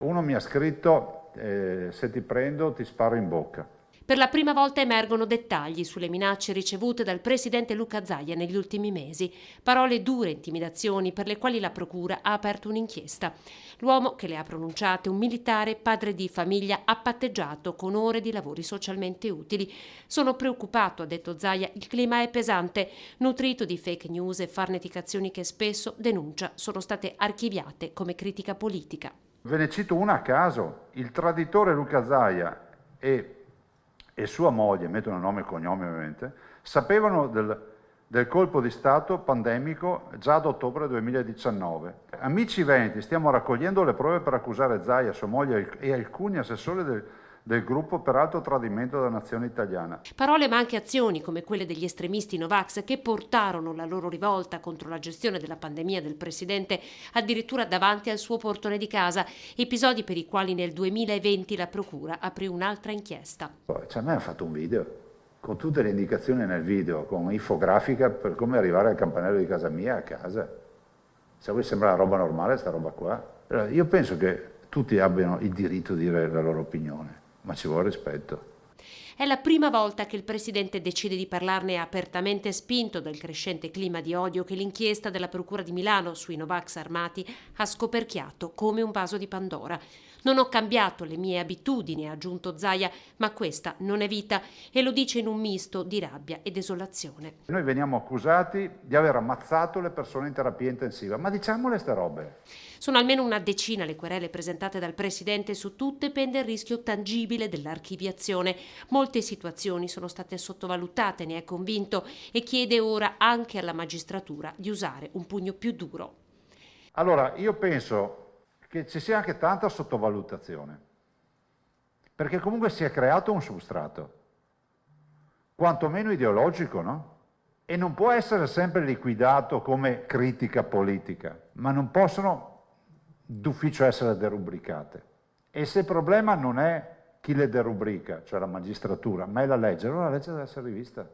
Uno mi ha scritto, se ti prendo ti sparo in bocca. Per la prima volta emergono dettagli sulle minacce ricevute dal presidente Luca Zaia negli ultimi mesi, parole dure, intimidazioni per le quali la procura ha aperto un'inchiesta. L'uomo che le ha pronunciate, un militare, padre di famiglia, ha patteggiato con ore di lavori socialmente utili. Sono preoccupato, ha detto Zaia, il clima è pesante, nutrito di fake news e farneticazioni che spesso, denuncia, sono state archiviate come critica politica. Ve ne cito una a caso, il traditore Luca Zaia e sua moglie, mettono nome e cognome ovviamente, sapevano del colpo di Stato pandemico già ad ottobre 2019. Amici veneti, stiamo raccogliendo le prove per accusare Zaia, sua moglie e alcuni assessori del gruppo per alto tradimento della nazione italiana. Parole ma anche azioni come quelle degli estremisti Novax che portarono la loro rivolta contro la gestione della pandemia del presidente addirittura davanti al suo portone di casa, episodi per i quali nel 2020 la procura aprì un'altra inchiesta. Cioè, a me ha fatto un video con tutte le indicazioni nel video, con infografica per come arrivare al campanello di casa mia a casa. Se a voi sembra una roba normale sta roba qua. Io penso che tutti abbiano il diritto di dire la loro opinione, ma ci vuole rispetto. È la prima volta che il presidente decide di parlarne apertamente, spinto dal crescente clima di odio che l'inchiesta della Procura di Milano sui Novax armati ha scoperchiato come un vaso di Pandora. Non ho cambiato le mie abitudini, ha aggiunto Zaia, ma questa non è vita, e lo dice in un misto di rabbia e desolazione. Noi veniamo accusati di aver ammazzato le persone in terapia intensiva, ma diciamole ste robe. Sono almeno una decina le querele presentate dal presidente, su tutte pende il rischio tangibile dell'archiviazione. Molte situazioni sono state sottovalutate, ne è convinto, e chiede ora anche alla magistratura di usare un pugno più duro. Allora, io penso che ci sia anche tanta sottovalutazione, perché comunque si è creato un substrato, quantomeno ideologico, no? E non può essere sempre liquidato come critica politica, ma non possono d'ufficio essere derubricate. E se il problema non è chi le derubrica, cioè la magistratura, ma è la legge, allora la legge deve essere rivista.